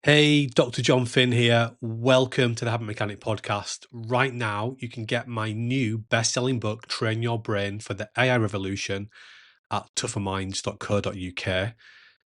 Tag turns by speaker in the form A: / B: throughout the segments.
A: Hey, Dr. Jon Finn here. Welcome to the Habit Mechanic podcast. Right now, you can get my new best-selling book, Train Your Brain for the AI Revolution, at tougherminds.co.uk.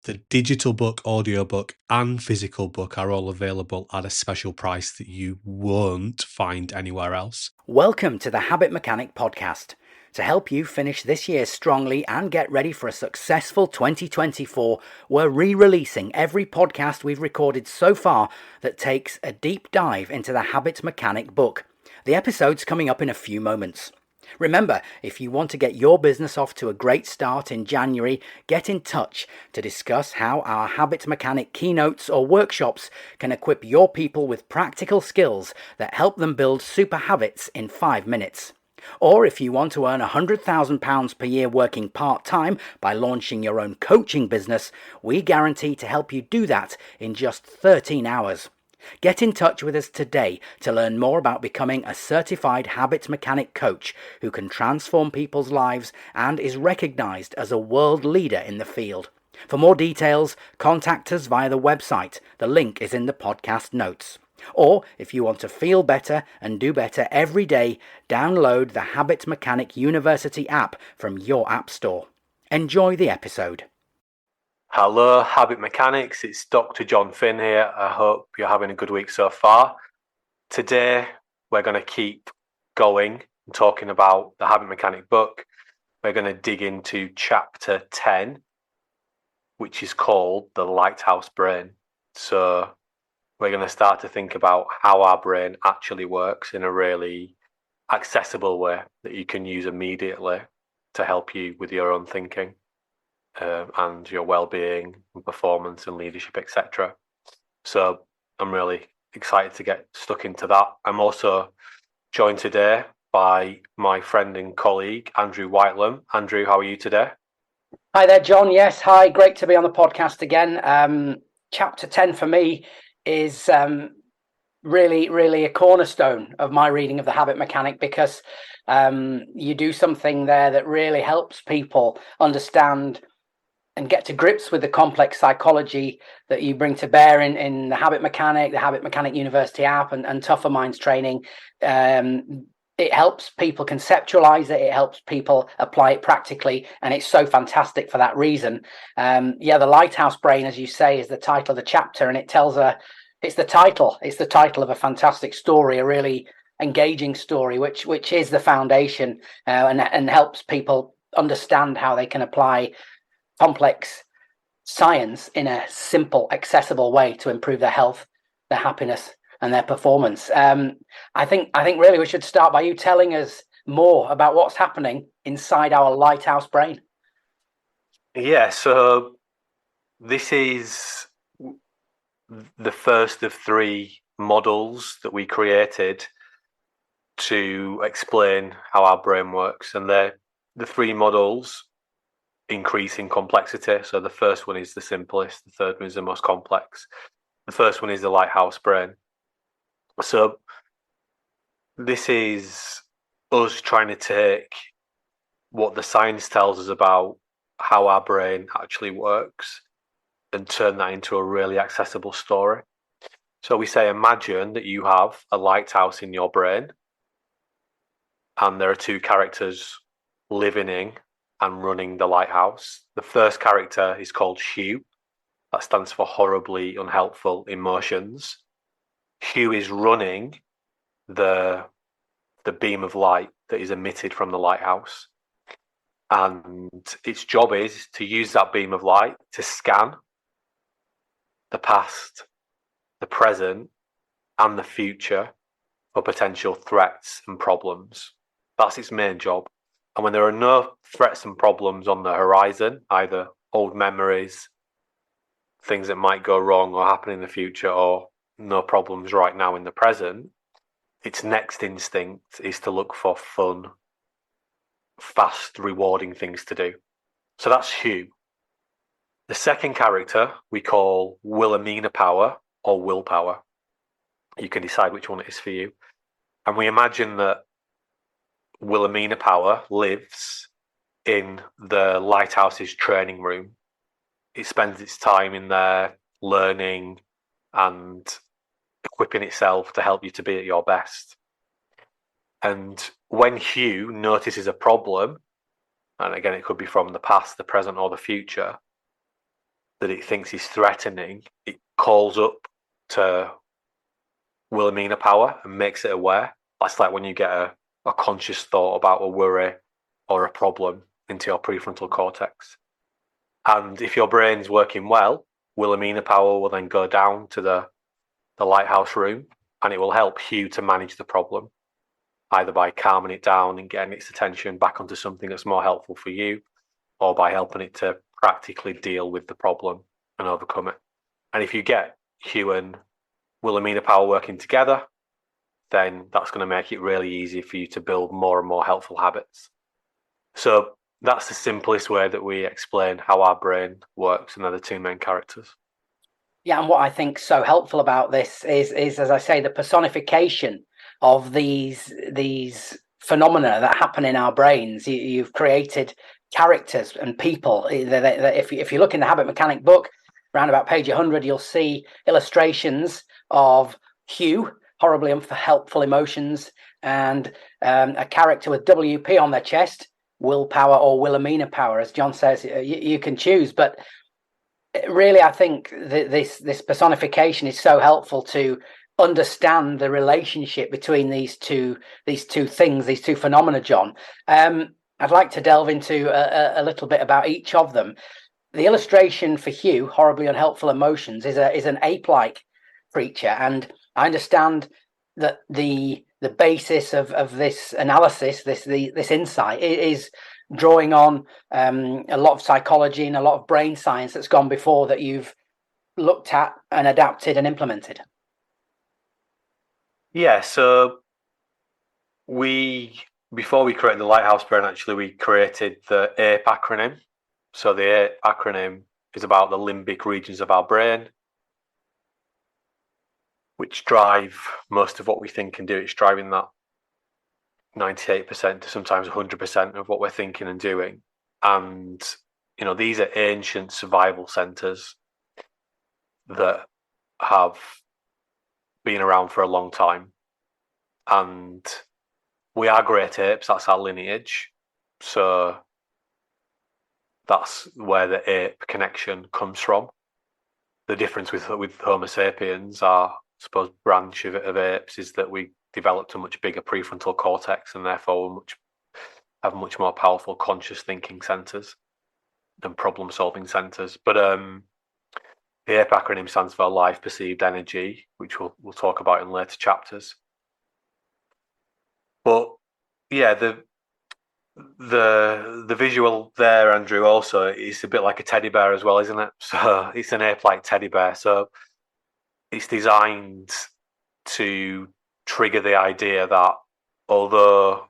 A: The digital book, audiobook, and physical book are all available at a special price that you won't find anywhere else.
B: Welcome to the Habit Mechanic podcast. To help you finish this year strongly and get ready for a successful 2024, we're re-releasing every podcast we've recorded so far that takes a deep dive into the Habit Mechanic book. The episode's coming up in a few moments. Remember, if you want to get your business off to a great start in January, get in touch to discuss how our Habit Mechanic keynotes or workshops can equip your people with practical skills that help them build super habits in 5 minutes. Or if you want to earn £100,000 per year working part-time by launching your own coaching business, we guarantee to help you do that in just 13 hours. Get in touch with us today to learn more about becoming a certified habit mechanic coach who can transform people's lives and is recognized as a world leader in the field. For more details, contact us via the website. The link is in the podcast notes. Or, if you want to feel better and do better every day, download the Habit Mechanic University app from your app store. Enjoy the episode.
A: Hello, Habit Mechanics. It's Dr. Jon Finn here. I hope you're having a good week so far. Today, we're going to keep going and talking about the Habit Mechanic book. We're going to dig into chapter 10, which is called the Lighthouse Brain. So we're going to start to think about how our brain actually works in a really accessible way that you can use immediately to help you with your own thinking. And your well-being and performance and leadership, etc. So I'm really excited to get stuck into that. I'm also joined today by my friend and colleague, Andrew Whitelam. Andrew, how are you today?
B: Hi there, John. Yes, hi. Great to be on the podcast again. Chapter 10 for me is really a cornerstone of my reading of the Habit Mechanic because you do something there that really helps people understand and get to grips with the complex psychology that you bring to bear in the Habit Mechanic University app and Tougher Minds training. It helps people conceptualize it. It helps people apply it practically. And it's so fantastic for that reason. The Lighthouse Brain, as you say, is the title of the chapter. And it tells it's the title of a fantastic story, a really engaging story, which is the foundation and helps people understand how they can apply complex science in a simple, accessible way to improve their health, their happiness, and their performance. I think really we should start by you telling us more about what's happening inside our Lighthouse Brain.
A: Yeah, so this is the first of 3 models that we created to explain how our brain works. And the 3 models increase in complexity. So the first one is the simplest, the third one is the most complex. The first one is the Lighthouse Brain. So this is us trying to take what the science tells us about how our brain actually works and turn that into a really accessible story. So we say, imagine that you have a lighthouse in your brain and there are 2 characters living in and running the lighthouse. The first character is called Hugh. That stands for horribly unhelpful emotions. Hugh is running the beam of light that is emitted from the lighthouse. And its job is to use that beam of light to scan the past, the present, and the future for potential threats and problems. That's its main job. And when there are no threats and problems on the horizon, either old memories, things that might go wrong or happen in the future, or no problems right now in the present, its next instinct is to look for fun, fast, rewarding things to do. So that's Hugh. The second character we call Wilhelmina Power or Willpower. You can decide which one it is for you. And we imagine that Wilhelmina Power lives in the lighthouse's training room. It spends its time in there learning and equipping itself to help you to be at your best. And when Hugh notices a problem, and again, it could be from the past, the present, or the future, that it thinks is threatening, it calls up to Wilhelmina power and makes it aware. That's like when you get a conscious thought about a worry or a problem into your prefrontal cortex. And if your brain's working well, Wilhelmina power will then go down to the lighthouse room, and it will help Hugh to manage the problem, either by calming it down and getting its attention back onto something that's more helpful for you, or by helping it to practically deal with the problem and overcome it. And if you get Hugh and Wilhelmina power working together, then that's going to make it really easy for you to build more and more helpful habits. So that's the simplest way that we explain how our brain works, and they're the two main characters.
B: Yeah, and what I think so helpful about this is as I say, the personification of these phenomena that happen in our brains. You've created characters and people. If you look in the Habit Mechanic book, around about page 100, you'll see illustrations of Hugh, horribly unhelpful emotions, and a character with WP on their chest, willpower or Wilhelmina power. As Jon says, you can choose, but really, I think this personification is so helpful to understand the relationship between these two things, these two phenomena, Jon. I'd like to delve into a little bit about each of them. The illustration for Hugh, horribly unhelpful emotions, is an ape-like creature, and I understand that the basis of this analysis, this insight, is drawing on a lot of psychology and a lot of brain science that's gone before that you've looked at and adapted and implemented.
A: Yeah, so before we created the Lighthouse Brain, actually, we created the APE acronym. So the APE acronym is about the limbic regions of our brain, which drive most of what we think and do. It's driving that 98% to sometimes 100% of what we're thinking and doing. And, these are ancient survival centers that have been around for a long time. And we are great apes, that's our lineage. So that's where the ape connection comes from. The difference with Homo sapiens, our, I suppose, branch of apes, is that we developed a much bigger prefrontal cortex, and therefore have much more powerful conscious thinking centers and problem solving centers. But the APE acronym stands for Life Perceived Energy, which we'll talk about in later chapters. But yeah, the visual there, Andrew, also is a bit like a teddy bear as well, isn't it? So it's an ape-like teddy bear. So it's designed to trigger the idea that although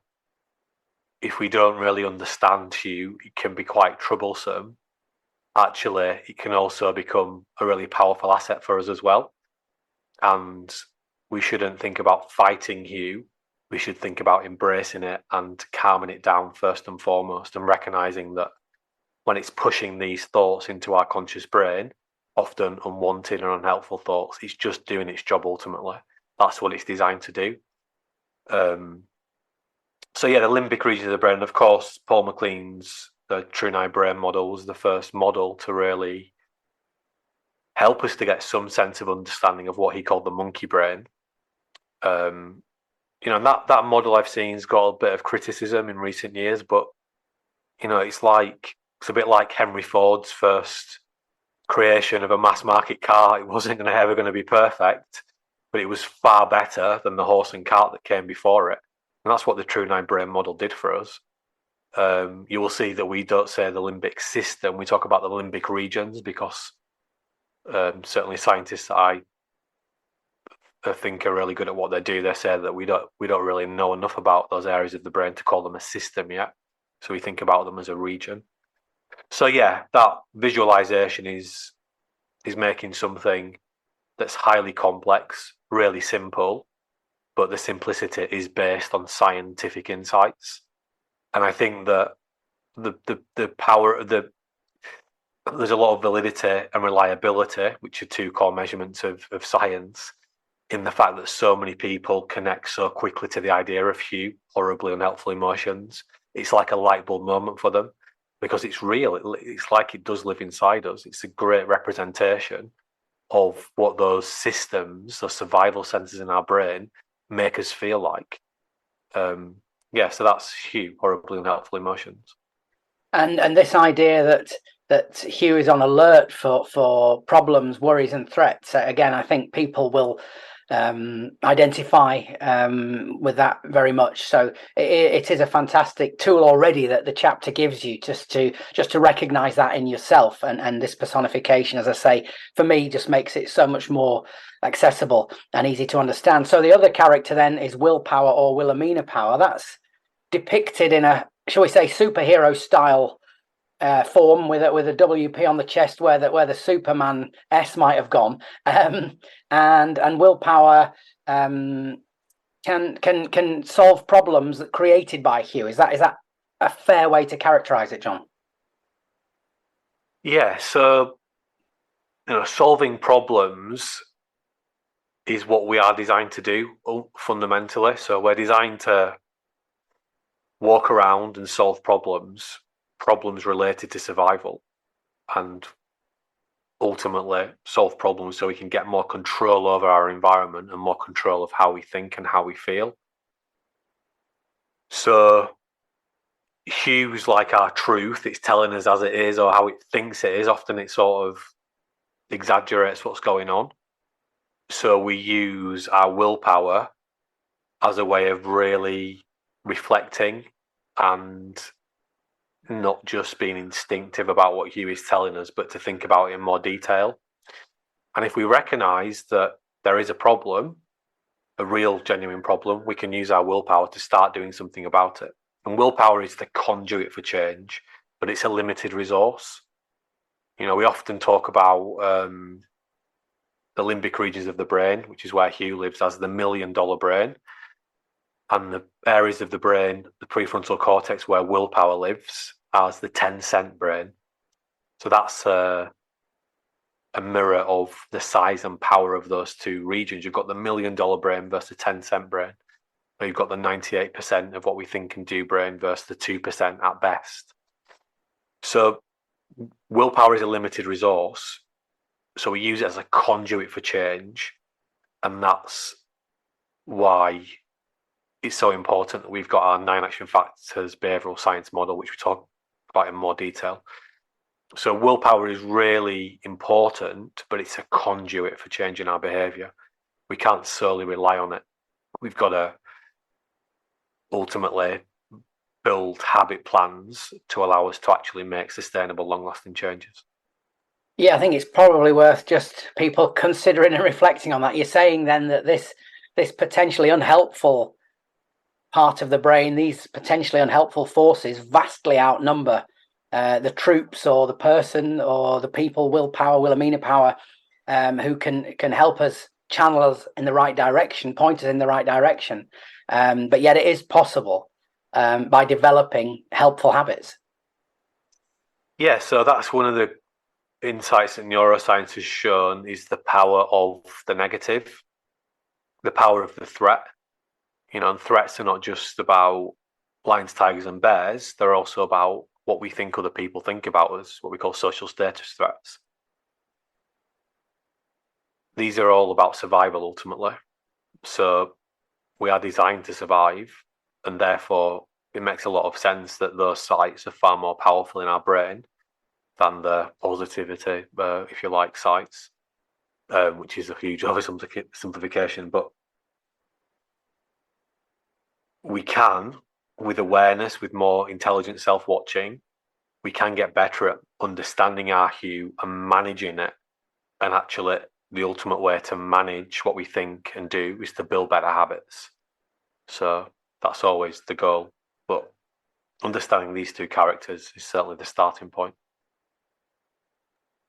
A: if we don't really understand Hugh, it can be quite troublesome, actually it can also become a really powerful asset for us as well. And we shouldn't think about fighting Hugh. We should think about embracing it and calming it down first and foremost, and recognizing that when it's pushing these thoughts into our conscious brain, often unwanted and unhelpful thoughts, it's just doing its job ultimately. That's what it's designed to do. So yeah, the limbic region of the brain, of course, Paul MacLean's the True 9 brain model was the first model to really help us to get some sense of understanding of what he called the monkey brain. And that model I've seen has got a bit of criticism in recent years, but it's a bit like Henry Ford's first creation of a mass market car. It wasn't ever going to be perfect, but it was far better than the horse and cart that came before it. And that's what the True 9 brain model did for us. You will see that we don't say the limbic system, we talk about the limbic regions, because certainly scientists that I think are really good at what they do, they say that we don't really know enough about those areas of the brain to call them a system yet. So we think about them as a region. So yeah, that visualization is making something that's highly complex really simple, but the simplicity is based on scientific insights. And I think that the power of there's a lot of validity and reliability, which are two core measurements of science, in the fact that so many people connect so quickly to the idea of Hugh, horribly unhelpful emotions. It's like a light bulb moment for them because it's real. It's like it does live inside us. It's a great representation of what those systems, those survival centers in our brain, make us feel like. Yeah, so that's Hugh, horribly unhelpful emotions.
B: And this idea that Hugh is on alert for problems, worries, and threats. Again, I think people will identify with that very much. So it is a fantastic tool already that the chapter gives you just to recognize that in yourself, and this personification, as I say, for me just makes it so much more accessible and easy to understand. So the other character then is willpower, or Wilhelmina power. That's depicted in a, shall we say, superhero style form with a WP on the chest where the Superman S might have gone, and willpower can solve problems that created by Hugh. Is that a fair way to characterize it, Jon?
A: Yeah, so solving problems is what we are designed to do fundamentally. So we're designed to walk around and solve problems related to survival, and ultimately solve problems so we can get more control over our environment and more control of how we think and how we feel. So Hugh's like our truth. It's telling us as it is or how it thinks it is. Often it sort of exaggerates what's going on. So we use our willpower as a way of really reflecting and not just being instinctive about what Hugh is telling us, but to think about it in more detail. And if we recognize that there is a problem, a real, genuine problem, we can use our willpower to start doing something about it. And willpower is the conduit for change, but it's a limited resource. We often talk about the limbic regions of the brain, which is where Hugh lives, as the $1 million brain. And the areas of the brain, the prefrontal cortex, where willpower lives, as the 10-cent brain. So that's a mirror of the size and power of those two regions. You've got the $1 million brain versus the 10-cent brain. Or you've got the 98% of what we think and do brain versus the 2% at best. So willpower is a limited resource. So we use it as a conduit for change. And that's why it's so important that we've got our 9 action factors behavioral science model, which we talk about in more detail. So willpower is really important, but it's a conduit for changing our behavior. We can't solely rely on it. We've got to ultimately build habit plans to allow us to actually make sustainable, long-lasting changes.
B: Yeah, I think it's probably worth just people considering and reflecting on that. You're saying then that this potentially unhelpful part of the brain, these potentially unhelpful forces, vastly outnumber the troops or the person or the people, willpower, Wilhelmina power, who can help us, channel us in the right direction, point us in the right direction. But yet it is possible by developing helpful habits.
A: Yeah, so that's one of the insights that neuroscience has shown, is the power of the negative, the power of the threat. And threats are not just about lions, tigers, and bears. They're also about what we think other people think about us, what we call social status threats. These are all about survival, ultimately. So we are designed to survive, and therefore it makes a lot of sense that those sites are far more powerful in our brain than the positivity, if you like, sites, which is a huge oversimplification. But we can, with awareness, with more intelligent self-watching, we can get better at understanding our Hue and managing it. And actually, the ultimate way to manage what we think and do is to build better habits. So that's always the goal. But understanding these two characters is certainly the starting point.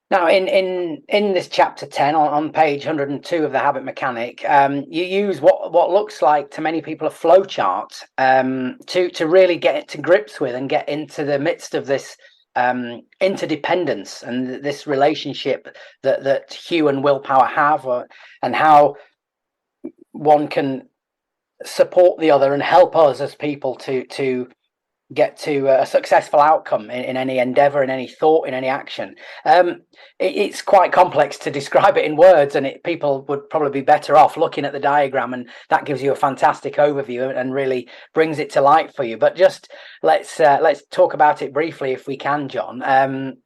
B: Now, in this chapter 10 on page 102 of the Habit Mechanic, you use what looks like to many people a flowchart to really get to grips with and get into the midst of this interdependence and this relationship that Hugh and willpower have, and how one can support the other and help us as people to get to a successful outcome in any endeavor, in any thought, in any action. It's quite complex to describe it in words, and people would probably be better off looking at the diagram, and that gives you a fantastic overview and really brings it to light for you. But just let's talk about it briefly if we can, Jon.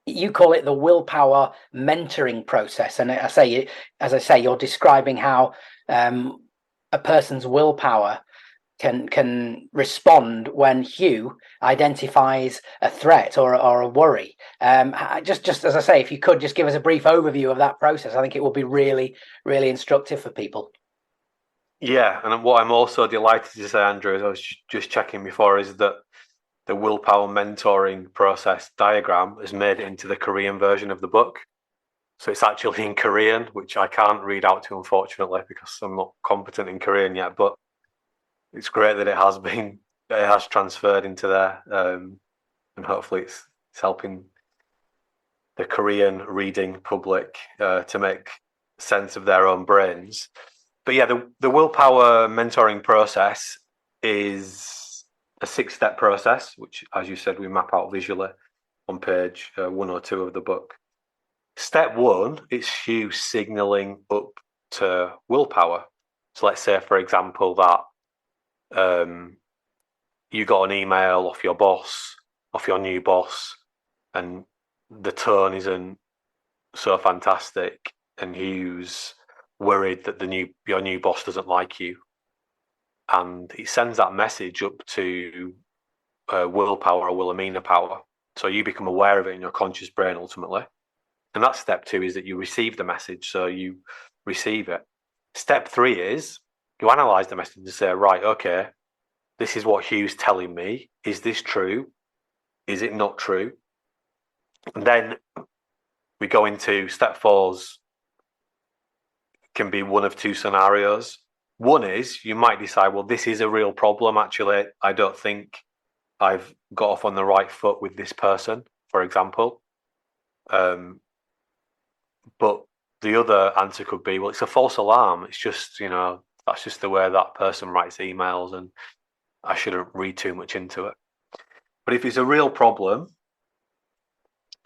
B: You call it the willpower mentoring process, and as I say, you're describing how a person's willpower can respond when Hugh identifies a threat or a worry. Just as I say, if you could just give us a brief overview of that process, I think it will be really, really instructive for people.
A: Yeah, and what I'm also delighted to say, Andrew, as I was just checking before, is that the willpower mentoring process diagram has made it into the Korean version of the book. So it's actually in Korean, which I can't read out to, unfortunately, because I'm not competent in Korean yet. But it's great that it has transferred into there, and hopefully it's helping the Korean reading public to make sense of their own brains. But yeah, the willpower mentoring process is a 6-step process, which, as you said, we map out visually on page 102 of the book. Step 1, it's Hugh signaling up to willpower. So let's say, for example, that you got an email off your new boss, and the tone isn't so fantastic, and Hugh's worried that your new boss doesn't like you, and he sends that message up to willpower or Wilhelmina power. So you become aware of it in your conscious brain ultimately. And that's step 2, is that you receive the message, so you receive it. Step 3 is you analyze the message and say, right, okay, this is what Hugh's telling me. Is this true? Is it not true? And then we go into step 4's, can be one of 2 scenarios. One is you might decide, well, this is a real problem. Actually, I don't think I've got off on the right foot with this person, for example. But the other answer could be, well, it's a false alarm. It's just, that's just the way that person writes emails, and I shouldn't read too much into it. But if it's a real problem,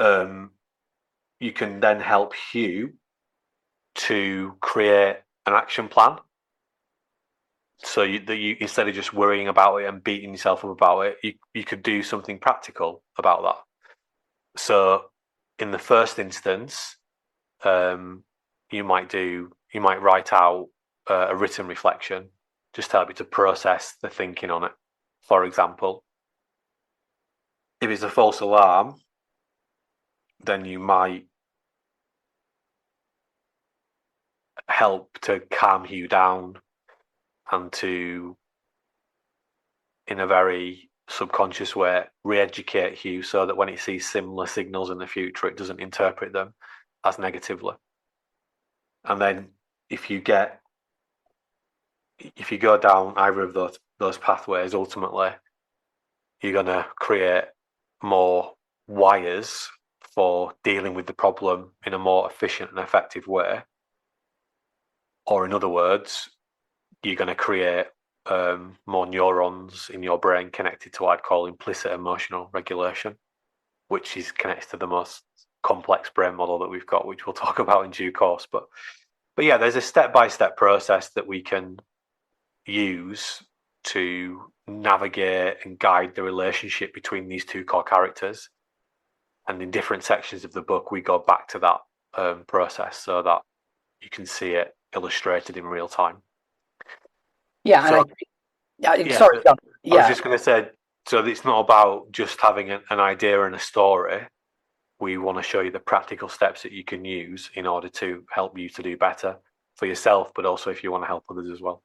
A: you can then help Hugh to create an action plan. So that you instead of just worrying about it and beating yourself up about it, you could do something practical about that. So in the first instance, you might write out a written reflection, just to help you to process the thinking on it. For example, if it's a false alarm, then you might help to calm Hugh down and to, in a very subconscious way, re-educate Hugh so that when it sees similar signals in the future, it doesn't interpret them as negatively. And then if you go down either of those pathways, ultimately you're going to create more wires for dealing with the problem in a more efficient and effective way. Or in other words, you're going to create more neurons in your brain connected to what I'd call implicit emotional regulation, which is connected to the most complex brain model that we've got, which we'll talk about in due course. But yeah, there's a step-by-step process that we can use to navigate and guide the relationship between these 2 core characters. And in different sections of the book, we go back to that process so that you can see it illustrated in real time.
B: Yeah,
A: so,
B: sorry, Jon.
A: I was just going to say, so it's not about just having an idea and a story. We want to show you the practical steps that you can use in order to help you to do better for yourself, but also if you want to help others as well.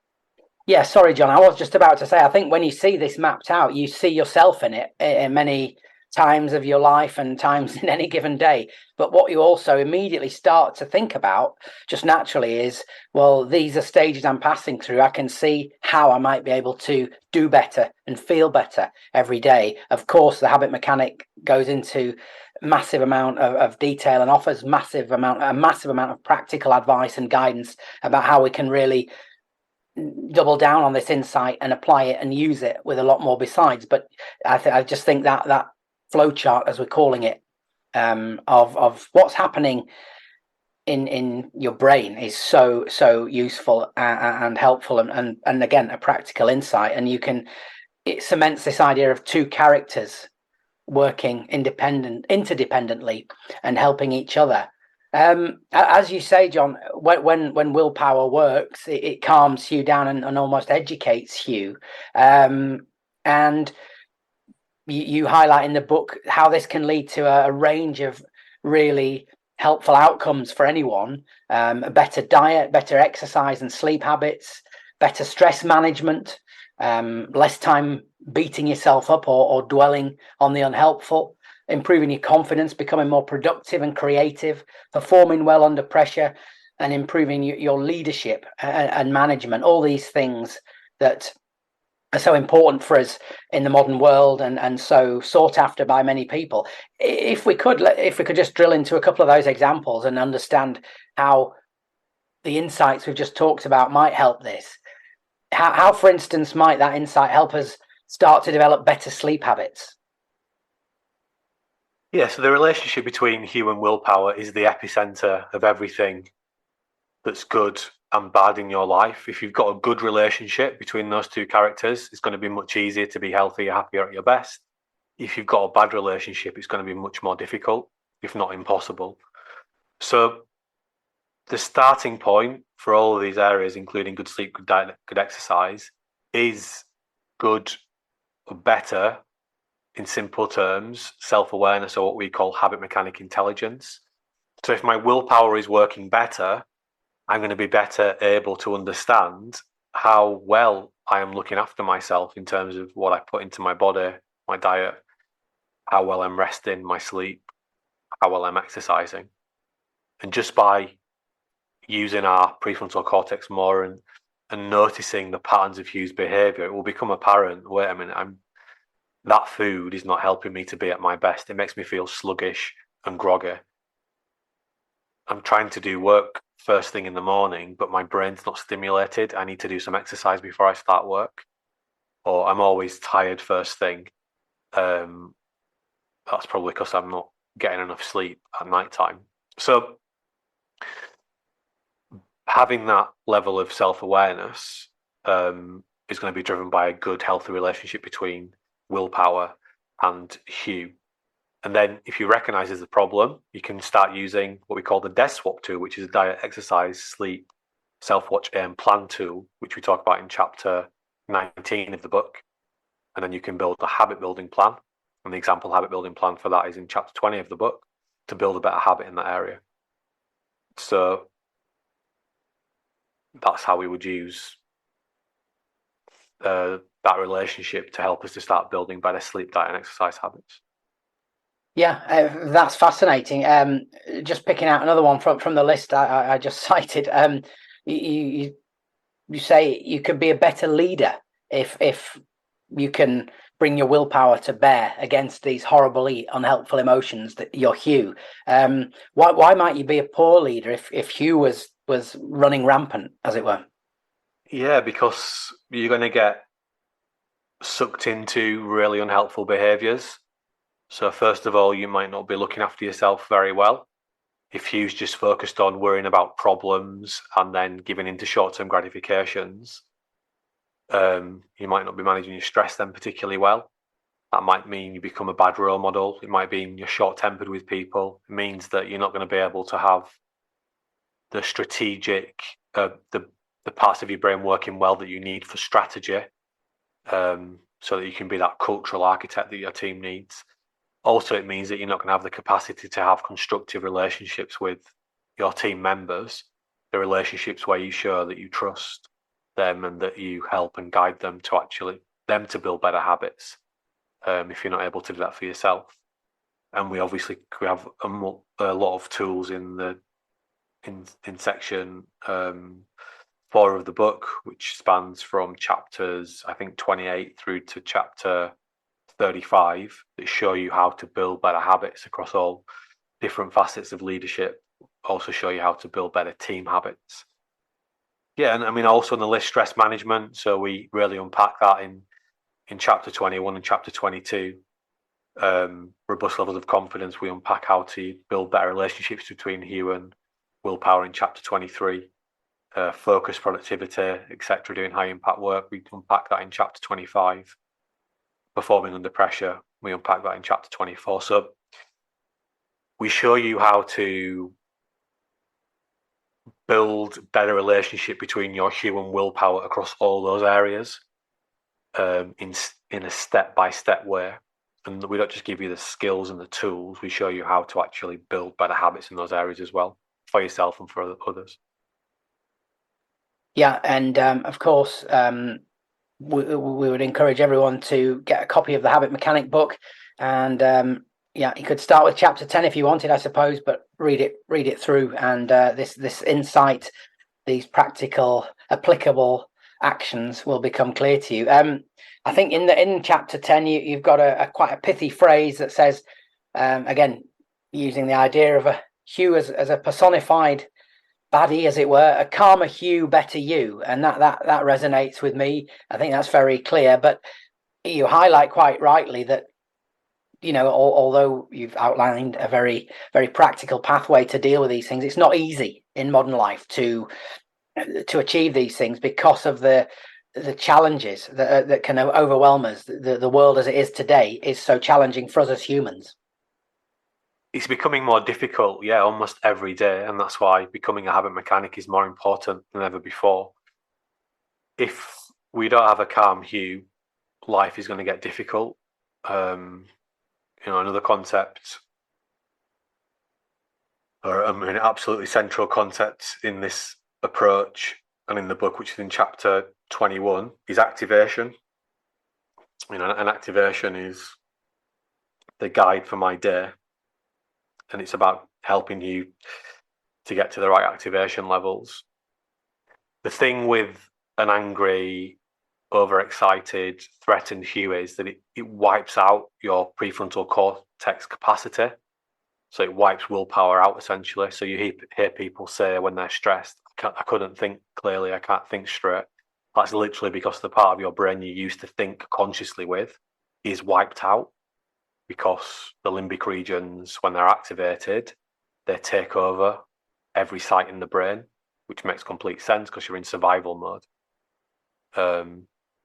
B: Yeah, sorry, Jon. I was just about to say, I think when you see this mapped out, you see yourself in it in many times of your life and times in any given day. But what you also immediately start to think about just naturally is, well, these are stages I'm passing through. I can see how I might be able to do better and feel better every day. Of course, the habit mechanic goes into massive amount of detail and offers a massive amount of practical advice and guidance about how we can really double down on this insight and apply it and use it with a lot more besides. But I just think that flow chart, as we're calling it, of what's happening in your brain is so useful and helpful, and again a practical insight. And it cements this idea of two characters working interdependently and helping each other. As you say, John, when willpower works, it calms Hugh down and almost educates Hugh. And you highlight in the book how this can lead to a range of really helpful outcomes for anyone: a better diet, better exercise and sleep habits, better stress management, less time beating yourself up or dwelling on the unhelpful, improving your confidence, becoming more productive and creative, performing well under pressure, and improving your leadership and management. All these things that are so important for us in the modern world and so sought after by many people. If we could just drill into a couple of those examples and understand how the insights we've just talked about might help this. How, for instance, might that insight help us start to develop better sleep habits?
A: Yeah, so the relationship between Hugh and willpower is the epicenter of everything that's good and bad in your life. If you've got a good relationship between those two characters, it's going to be much easier to be healthy, happier at your best. If you've got a bad relationship, it's going to be much more difficult, if not impossible. So the starting point for all of these areas, including good sleep, good diet, good exercise, is good or better, in simple terms, self-awareness, or what we call habit mechanic intelligence. So if my willpower is working better, I'm going to be better able to understand how well I am looking after myself in terms of what I put into my body, my diet, how well I'm resting, my sleep, how well I'm exercising. And just by using our prefrontal cortex more and noticing the patterns of Hugh's behavior, it will become apparent, wait a minute, that food is not helping me to be at my best. It makes me feel sluggish and groggy. I'm trying to do work first thing in the morning, but my brain's not stimulated. I need to do some exercise before I start work. Or I'm always tired first thing. That's probably because I'm not getting enough sleep at night time. So having that level of self-awareness is going to be driven by a good, healthy relationship between willpower and Hugh. And then if you recognize there's a problem, you can start using what we call the DES swap tool, which is a diet, exercise, sleep, self-watch, and plan tool, which we talk about in chapter 19 of the book. And then you can build a habit building plan. And the example habit building plan for that is in chapter 20 of the book, to build a better habit in that area. So that's how we would use that relationship to help us to start building better sleep, diet, and exercise habits.
B: Yeah, that's fascinating. Just picking out another one from the list I just cited. You say you could be a better leader if you can bring your willpower to bear against these horribly unhelpful emotions that you're Hugh. Why might you be a poor leader if Hugh was running rampant, as it were?
A: Yeah, because you're going to get sucked into really unhelpful behaviors. So first of all, you might not be looking after yourself very well. If Hugh's just focused on worrying about problems and then giving into short-term gratifications, you might not be managing your stress then particularly well. That might mean you become a bad role model. It might mean you're short-tempered with people. It means that you're not going to be able to have the strategic, the parts of your brain working well that you need for strategy, so that you can be that cultural architect that your team needs. Also, it means that you're not going to have the capacity to have constructive relationships with your team members, the relationships where you show that you trust them and that you help and guide them to build better habits, if you're not able to do that for yourself. and we have a lot of tools in section 4 of the book, which spans from chapters, I think, 28 through to chapter 35, that show you how to build better habits across all different facets of leadership. Also show you how to build better team habits. Yeah, and I mean, also on the list, stress management. So we really unpack that in chapter 21 and chapter 22. Robust levels of confidence. We unpack how to build better relationships between you and willpower in chapter 23. Focus, productivity, etc. Doing high impact work. We unpack that in chapter 25. Performing under pressure. We unpack that in chapter 24. So we show you how to build better relationship between your hue and willpower across all those areas, in a step-by-step way. And we don't just give you the skills and the tools, we show you how to actually build better habits in those areas as well, for yourself and for others.
B: Yeah, and of course, we would encourage everyone to get a copy of the Habit Mechanic book. And yeah, you could start with chapter 10 if you wanted, I suppose, but read it through, and this insight, these practical, applicable actions will become clear to you. I think in chapter 10, you've got a quite a pithy phrase that says, again, using the idea of a Hugh as a personified baddie, as it were, a calmer Hugh, better you, and that resonates with me. I think that's very clear. But you highlight quite rightly that, you know, although you've outlined a very, very practical pathway to deal with these things, it's not easy in modern life to achieve these things because of the challenges that can overwhelm us. The world as it is today is so challenging for us as humans.
A: It's becoming more difficult, yeah, almost every day, and that's why becoming a habit mechanic is more important than ever before. If we don't have a calm Hugh, life is going to get difficult. Another concept, or an absolutely central concept in this approach and in the book, which is in chapter 21, is activation. And activation is the guide for my day, and it's about helping you to get to the right activation levels. The thing with an angry, overexcited, threatened Hugh is that it wipes out your prefrontal cortex capacity. So it wipes willpower out, essentially. So you hear people say when they're stressed, I couldn't think clearly, I can't think straight. That's literally because the part of your brain you used to think consciously with is wiped out, because the limbic regions, when they're activated, they take over every site in the brain, which makes complete sense because you're in survival mode.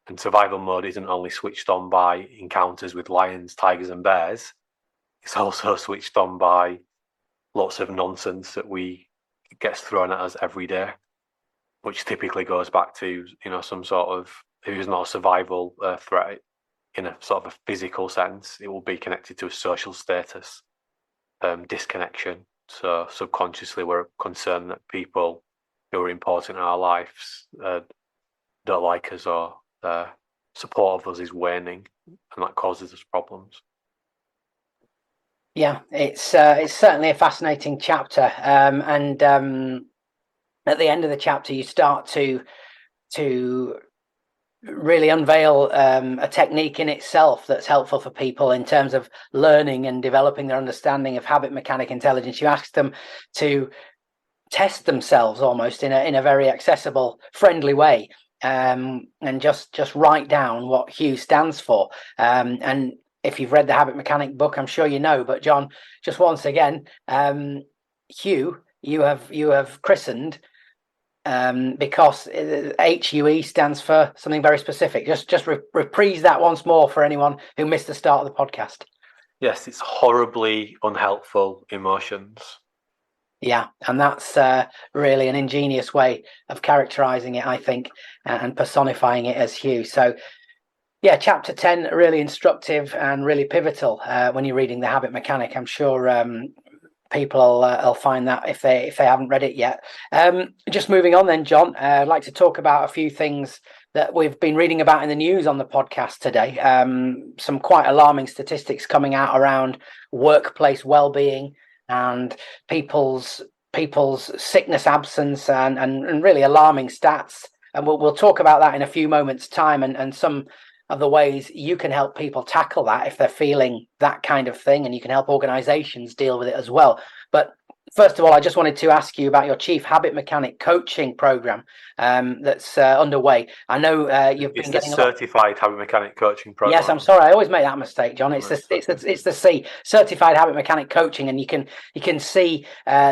A: And survival mode isn't only switched on by encounters with lions, tigers, and bears. It's also switched on by lots of nonsense that gets thrown at us every day, which typically goes back to, some sort of, if it's not a survival threat in a sort of a physical sense, it will be connected to a social status, disconnection. So subconsciously, we're concerned that people who are important in our lives don't like us, or support of us is waning, and that causes us problems.
B: Yeah, it's certainly a fascinating chapter, and at the end of the chapter, you start to really unveil a technique in itself that's helpful for people in terms of learning and developing their understanding of habit mechanic intelligence. You ask them to test themselves almost in a very accessible, friendly way, and just write down what Hugh stands for. And if you've read the Habit Mechanic book, I'm sure you know. But Jon, just once again, Hugh, you have christened, because HUE stands for something very specific. Just reprise that once more for anyone who missed the start of the podcast.
A: Yes, it's horribly unhelpful emotions.
B: Yeah, and that's really an ingenious way of characterizing it, I think, and personifying it as Hugh. So, yeah, chapter 10, really instructive and really pivotal when you're reading The Habit Mechanic. I'm sure people will find that if they haven't read it yet. Just moving on then, Jon, I'd like to talk about a few things that we've been reading about in the news on the podcast today. Some quite alarming statistics coming out around workplace well-being and people's sickness absence and really alarming stats. And we'll talk about that in a few moments' time and some of the ways you can help people tackle that if they're feeling that kind of thing, and you can help organizations deal with it as well. But first of all, I just wanted to ask you about your Chief Habit Mechanic coaching program that's underway. I know you've been getting
A: a certified habit mechanic coaching program.
B: Yes, I'm sorry. I always make that mistake, Jon. It's the C, Certified Habit Mechanic Coaching, and you can see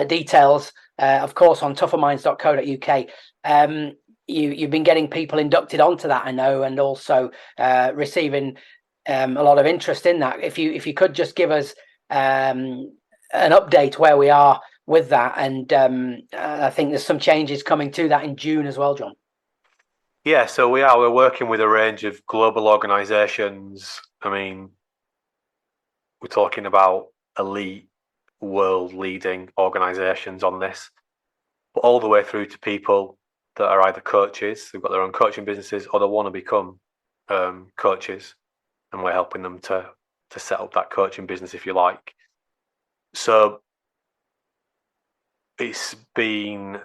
B: details, of course, on tougherminds.co.uk. You've been getting people inducted onto that, I know, and also receiving a lot of interest in that. If you could just give us an update where we are with that, and I think there's some changes coming to that in June as well, Jon.
A: Yeah, so we're working with a range of global organizations. I mean, we're talking about elite, world leading organizations on this, but all the way through to people that are either coaches, they've got their own coaching businesses, or they want to become coaches, and we're helping them to set up that coaching business, if you like. So it's been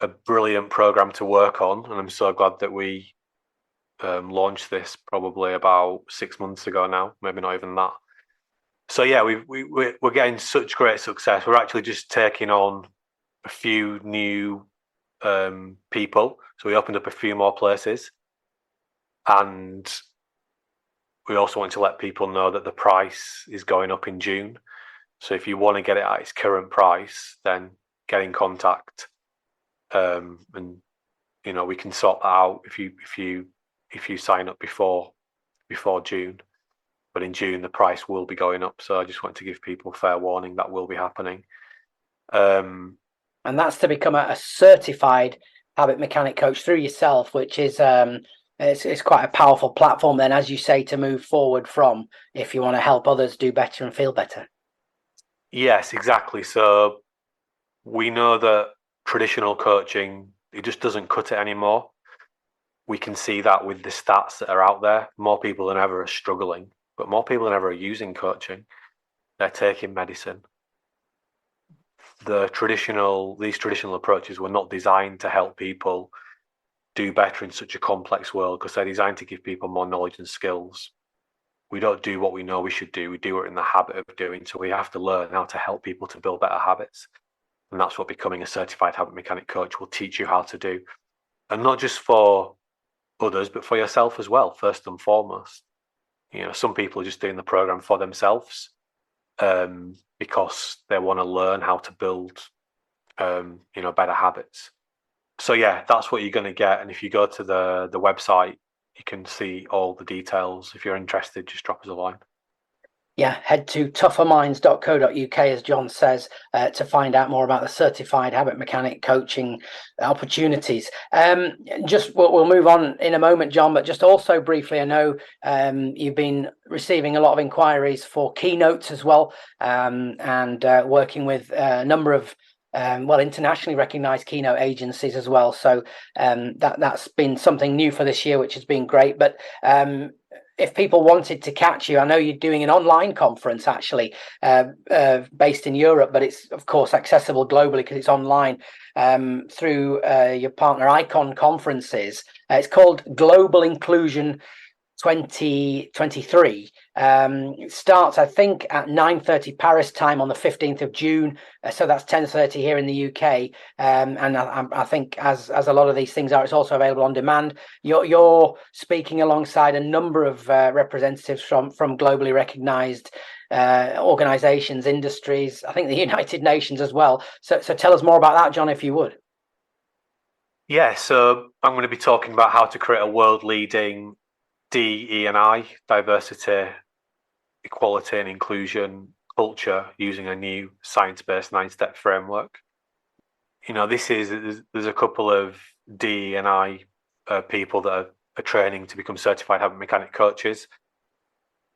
A: a brilliant program to work on, and I'm so glad that we launched this probably about 6 months ago now, maybe not even that. So yeah, we're getting such great success. We're actually just taking on a few new people, so we opened up a few more places, and we also want to let people know that the price is going up in June. So if you want to get it at its current price, then get in contact, and we can sort that out if you sign up before June. But in June the price will be going up. So I just want to give people fair warning that will be happening.
B: And that's to become a certified habit mechanic coach through yourself, which is it's quite a powerful platform then, as you say, to move forward from if you want to help others do better and feel better.
A: Yes, exactly. So we know that traditional coaching, it just doesn't cut it anymore. We can see that with the stats that are out there. More people than ever are struggling, but more people than ever are using coaching. They're taking medicine. These traditional approaches were not designed to help people do better in such a complex world, because they're designed to give people more knowledge and skills. We don't do what we know we should do. We do it in the habit of doing. So we have to learn how to help people to build better habits. And that's what becoming a certified habit mechanic coach will teach you how to do. And not just for others, but for yourself as well, first and foremost. Some people are just doing the program for themselves because they want to learn how to build, better habits. So yeah, that's what you're going to get. And if you go to the website, you can see all the details. If you're interested, just drop us a line.
B: Yeah, head to tougherminds.co.uk, as Jon says, to find out more about the certified habit mechanic coaching opportunities. We'll move on in a moment, Jon, but just also briefly, I know you've been receiving a lot of inquiries for keynotes as well, and working with a number of internationally recognized keynote agencies as well. So that's been something new for this year, which has been great. But if people wanted to catch you, I know you're doing an online conference actually based in Europe, but it's of course accessible globally because it's online through your partner Icon Conferences. It's called Global Inclusion 2023. It starts, I think, at 9:30 Paris time on the 15th of June. So that's 10:30 here in the UK. And I think, as a lot of these things are, it's also available on demand. You're speaking alongside a number of representatives from globally recognized organizations, industries, I think the United Nations as well. So tell us more about that, Jon, if you would.
A: Yeah, so I'm going to be talking about how to create a world-leading DE&I, diversity, equality and inclusion culture using a new science-based 9-step framework. There's a couple of DE&I people that are training to become certified habit mechanic coaches.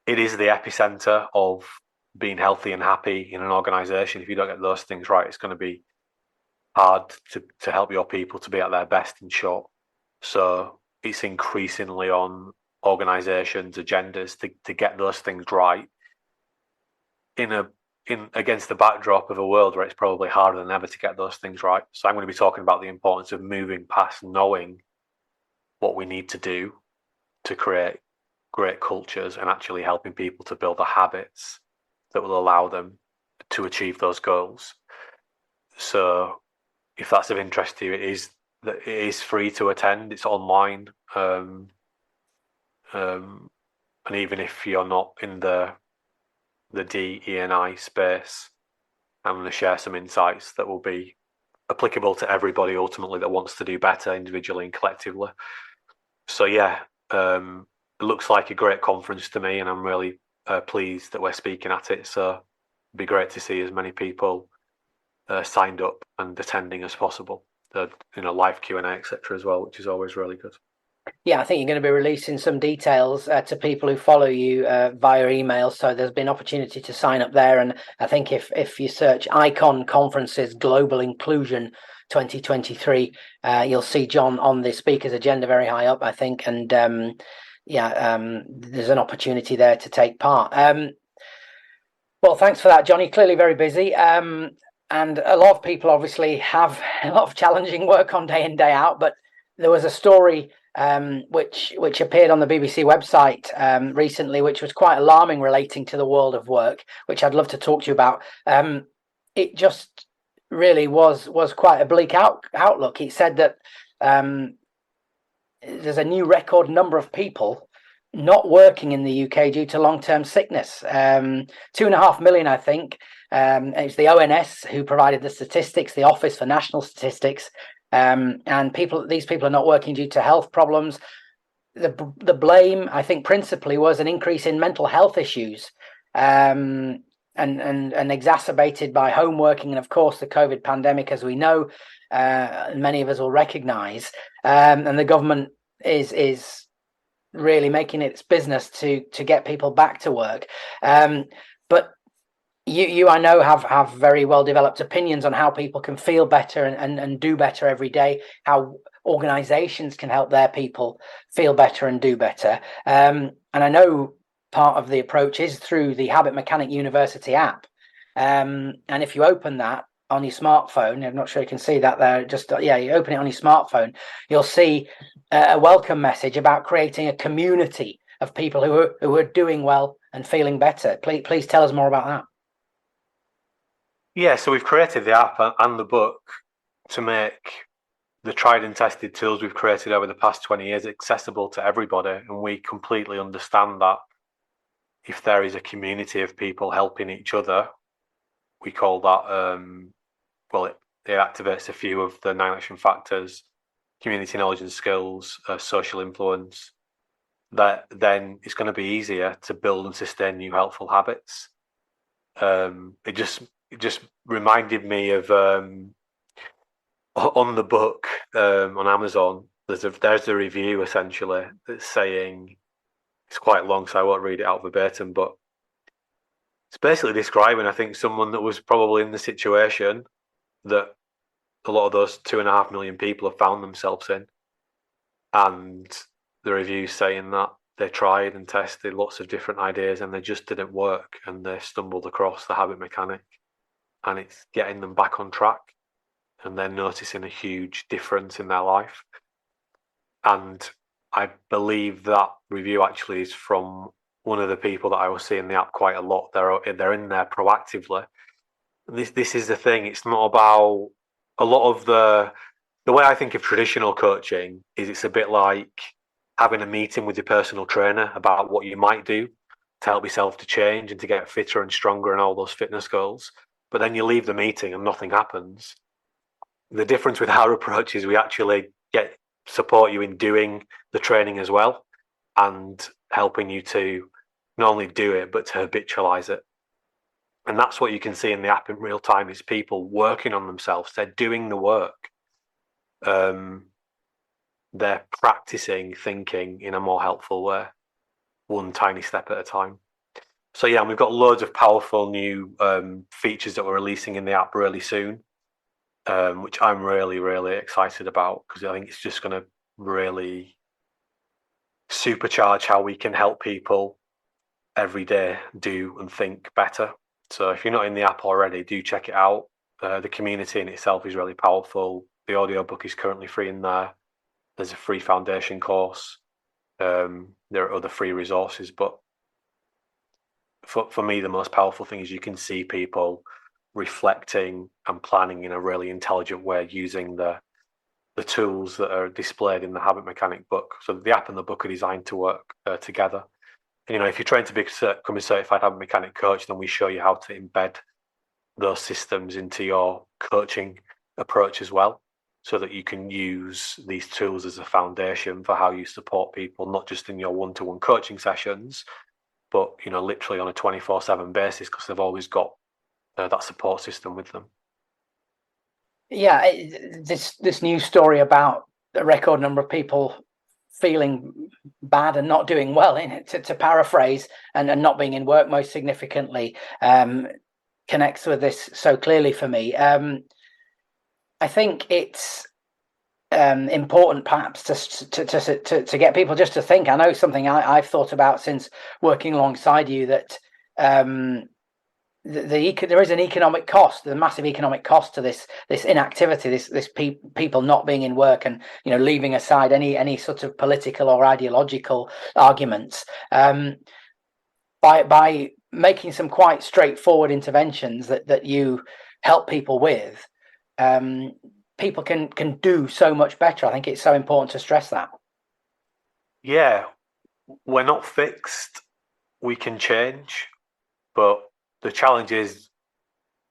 A: It is the epicenter of being healthy and happy in an organization, if you don't get those things right, it's going to be hard to help your people to be at their best, in short. So it's increasingly on organizations' agendas to get those things right in a in against the backdrop of a world where it's probably harder than ever to get those things right. So I'm going to be talking about the importance of moving past knowing what we need to do to create great cultures and actually helping people to build the habits that will allow them to achieve those goals. So if that's of interest to you, it is free to attend. It's online, and even if you're not in the DE&I space, I'm going to share some insights that will be applicable to everybody ultimately that wants to do better individually and collectively. So yeah, it looks like a great conference to me, and I'm really pleased that we're speaking at it. So it'd be great to see as many people signed up and attending as possible. Live Q&A, etc. as well, which is always really good.
B: Yeah, I think you're going to be releasing some details to people who follow you via email. So there's been opportunity to sign up there. And I think if you search Icon Conferences Global Inclusion 2023, you'll see Jon on the speakers agenda very high up, I think. And there's an opportunity there to take part. Well, thanks for that, Jon. You're clearly very busy. And a lot of people obviously have a lot of challenging work on day in, day out. But there was a story which appeared on the BBC website recently, which was quite alarming, relating to the world of work, which I'd love to talk to you about. It just really was quite a bleak outlook. It said that there's a new record number of people not working in the UK due to long-term sickness. 2.5 million, I think. It's the ONS who provided the statistics, the Office for National Statistics. And these people are not working due to health problems. The blame, I think, principally was an increase in mental health issues, and exacerbated by home working, and of course the COVID pandemic, as we know, many of us will recognise. And the government is really making it its business to get people back to work. But you I know have very well developed opinions on how people can feel better and do better every day, how organizations can help their people feel better and do better. And I know part of the approach is through the Habit Mechanic University app. And if you open that on your smartphone, I'm not sure you can see that there, you open it on your smartphone, you'll see a welcome message about creating a community of people who are doing well and feeling better. Please tell us more about that.
A: Yeah, so we've created the app and the book to make the tried and tested tools we've created over the past 20 years accessible to everybody. And we completely understand that if there is a community of people helping each other, we call that, it activates a few of the 9 action factors: community knowledge and skills, social influence. That then it's going to be easier to build and sustain new helpful habits. It just reminded me of on the book on Amazon. There's a review essentially that's saying, it's quite long, so I won't read it out verbatim, but it's basically describing, I think, someone that was probably in the situation that a lot of those 2.5 million people have found themselves in, and the review saying that they tried and tested lots of different ideas and they just didn't work, and they stumbled across the habit mechanic, and it's getting them back on track, and they're noticing a huge difference in their life. And I believe that review actually is from one of the people that I will see in the app quite a lot. They're in there proactively. This is the thing. It's not about a lot of the way I think of traditional coaching is it's a bit like having a meeting with your personal trainer about what you might do to help yourself to change and to get fitter and stronger and all those fitness goals. But then you leave the meeting and nothing happens. The difference with our approach is we actually support you in doing the training as well, and helping you to not only do it but to habitualize it. And that's what you can see in the app in real time, is people working on themselves. They're doing the work. They're practicing thinking in a more helpful way, one tiny step at a time. So yeah, and we've got loads of powerful new features that we're releasing in the app really soon, which I'm really, really excited about because I think it's just going to really supercharge how we can help people every day do and think better. So if you're not in the app already, do check it out. The community in itself is really powerful. The audiobook is currently free in there. There's a free foundation course. There are other free resources, but for me, the most powerful thing is you can see people reflecting and planning in a really intelligent way using the tools that are displayed in the habit mechanic book. So the app and the book are designed to work together. And, if you're trying to become a certified habit mechanic coach, then we show you how to embed those systems into your coaching approach as well, so that you can use these tools as a foundation for how you support people, not just in your one-to-one coaching sessions, but literally on a 24/7 basis, because they've always got that support system with them.
B: Yeah, this news story about a record number of people feeling bad and not doing well in it, to paraphrase, and not being in work most significantly, connects with this so clearly for me. I think it's important perhaps to get people just to think. I know something I've thought about since working alongside you, that there is an economic cost, the massive economic cost to this inactivity, this people not being in work, and leaving aside any sort of political or ideological arguments, by making some quite straightforward interventions that you help people with. People can do so much better. I think it's so important to stress that.
A: Yeah, we're not fixed. We can change, but the challenge is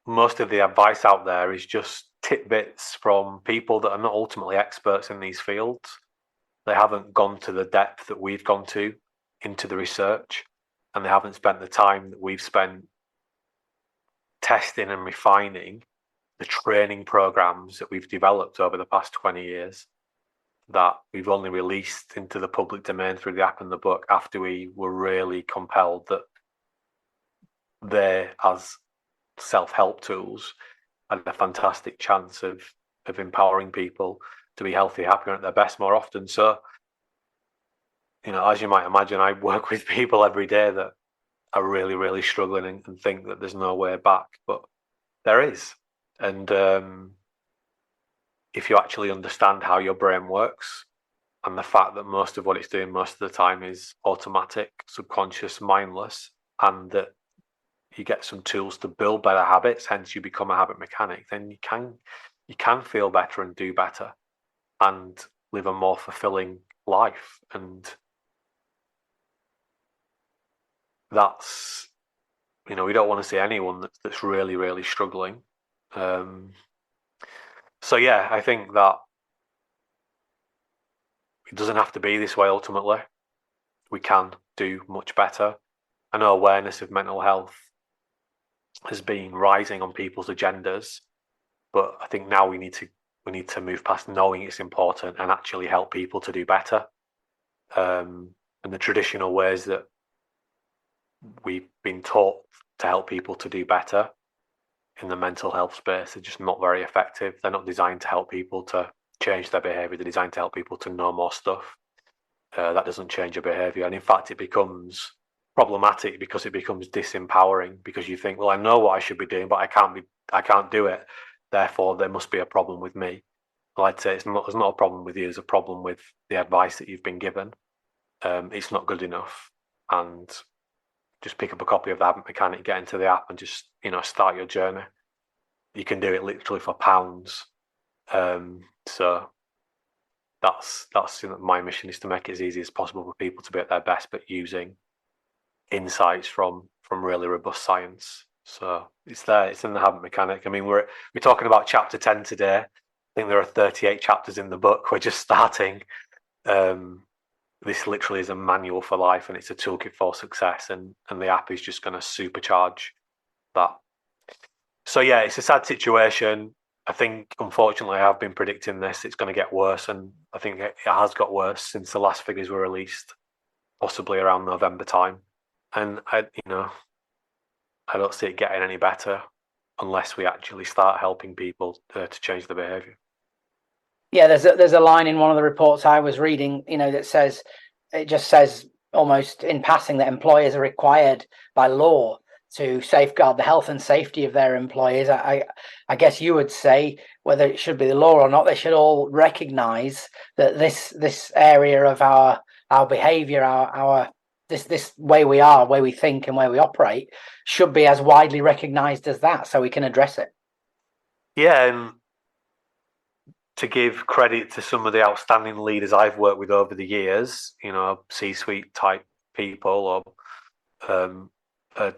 A: most of the advice out there is just tidbits from people that are not ultimately experts in these fields. They haven't gone to the depth that we've gone to into the research, and they haven't spent the time that we've spent testing and refining the training programs that we've developed over the past 20 years, that we've only released into the public domain through the app and the book after we were really compelled that they, as self-help tools, had a fantastic chance of empowering people to be healthy, happier, and at their best more often. So, as you might imagine, I work with people every day that are really, really struggling and think that there's no way back, but there is. And if you actually understand how your brain works, and the fact that most of what it's doing most of the time is automatic, subconscious, mindless, and that you get some tools to build better habits, hence you become a habit mechanic, then you can feel better and do better and live a more fulfilling life. And that's, we don't want to see anyone that's really, really struggling. So yeah, I think that it doesn't have to be this way ultimately. We can do much better. I know awareness of mental health has been rising on people's agendas, but I think now we need to move past knowing it's important and actually help people to do better. And the traditional ways that we've been taught to help people to do better in the mental health space are just not very effective. They're not designed to help people to change their behavior. They're designed to help people to know more stuff. That doesn't change your behavior. And in fact, it becomes problematic because it becomes disempowering, because you think, well, I know what I should be doing, but I can't do it. Therefore, there must be a problem with me. Well, I'd say there's not a problem with you. There's a problem with the advice that you've been given. It's not good enough. And just pick up a copy of the Habit Mechanic, get into the app, and just start your journey. You can do it literally for pounds. So that's my mission, is to make it as easy as possible for people to be at their best, but using insights from really robust science. So it's there. It's in the Habit Mechanic. I mean, we're talking about chapter 10 today. I think there are 38 chapters in the book. We're just starting. This literally is a manual for life, and it's a toolkit for success, and the app is just going to supercharge that. So yeah, it's a sad situation. I think, unfortunately, I've been predicting this. It's going to get worse, and I think it has got worse since the last figures were released, possibly around November time. And I don't see it getting any better unless we actually start helping people to change their behaviour.
B: Yeah, there's a line in one of the reports I was reading, that says, it just says almost in passing that employers are required by law to safeguard the health and safety of their employees. I guess you would say, whether it should be the law or not, they should all recognise that this area of our behaviour, our this way we are, way we think, and way we operate should be as widely recognised as that, so we can address it.
A: Yeah, and to give credit to some of the outstanding leaders I've worked with over the years, C-suite type people or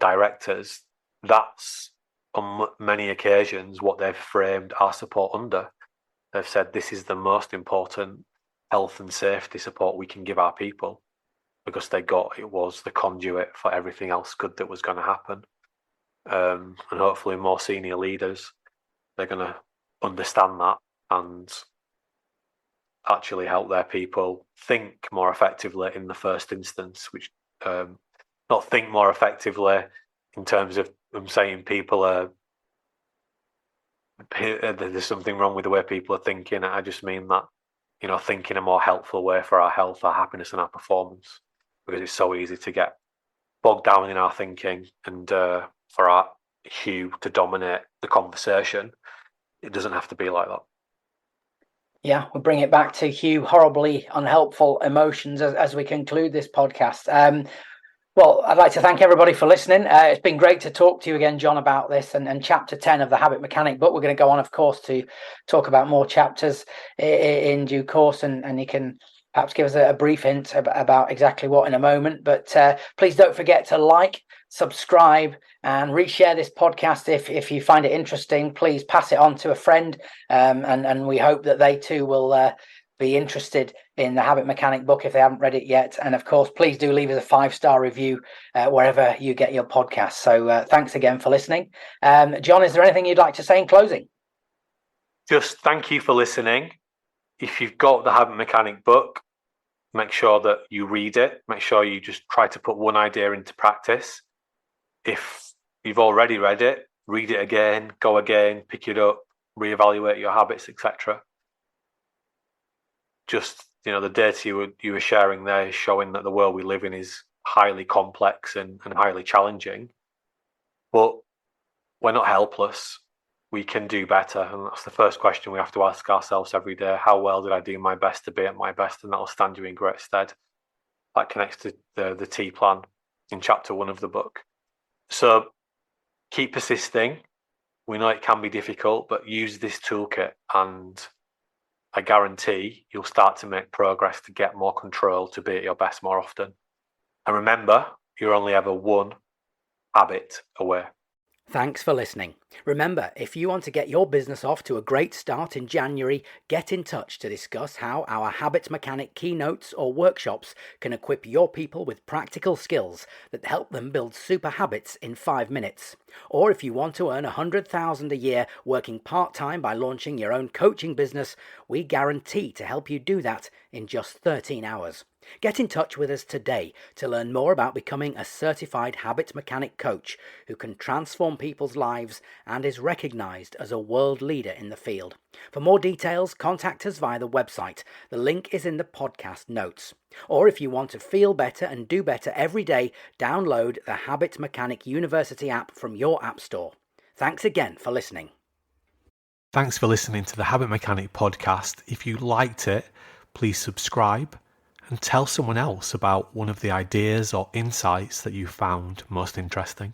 A: directors, that's on many occasions what they've framed our support under. They've said this is the most important health and safety support we can give our people, because it was the conduit for everything else good that was going to happen. And hopefully more senior leaders, they're going to understand that and actually help their people think more effectively in the first instance, which not think more effectively in terms of saying people are there's something wrong with the way people are thinking. I just mean that, think in a more helpful way for our health, our happiness and our performance, because it's so easy to get bogged down in our thinking and for our hue to dominate the conversation. It doesn't have to be like that.
B: Yeah, we'll bring it back to Hugh, horribly unhelpful emotions as we conclude this podcast. Well, I'd like to thank everybody for listening. It's been great to talk to you again, Jon, about this and chapter 10 of the Habit Mechanic book. We're going to go on, of course, to talk about more chapters in due course, and you can perhaps give us a brief hint about exactly what in a moment. But please don't forget to like, subscribe and reshare this podcast if you find it interesting. Please pass it on to a friend, and we hope that they too will be interested in the Habit Mechanic book if they haven't read it yet. And of course, please do leave us a 5-star review wherever you get your podcast. So thanks again for listening. Jon, is there anything you'd like to say in closing?
A: Just thank you for listening. If you've got the Habit Mechanic book, make sure that you read it. Make sure you just try to put one idea into practice. If you've already read it, read it again, go again, pick it up, reevaluate your habits, etc. Just, the data you were sharing there is showing that the world we live in is highly complex and highly challenging. But we're not helpless. We can do better. And that's the first question we have to ask ourselves every day. How well did I do my best to be at my best? And that'll stand you in great stead. That connects to the T plan in chapter 1 of the book. So keep persisting. We know it can be difficult, but use this toolkit and I guarantee you'll start to make progress to get more control, to be at your best more often. And remember, you're only ever one habit away.
B: Thanks for listening. Remember, if you want to get your business off to a great start in January, get in touch to discuss how our Habit Mechanic keynotes or workshops can equip your people with practical skills that help them build super habits in 5 minutes. Or if you want to earn $100,000 a year working part-time by launching your own coaching business, we guarantee to help you do that in just 13 hours. Get in touch with us today to learn more about becoming a certified habit mechanic coach who can transform people's lives and is recognized as a world leader in the field. For more details, contact us via the website. The link is in the podcast notes. Or if you want to feel better and do better every day, download the Habit Mechanic University app from your app store. Thanks again for listening.
A: Thanks for listening to the Habit Mechanic podcast. If you liked it, please subscribe and tell someone else about one of the ideas or insights that you found most interesting.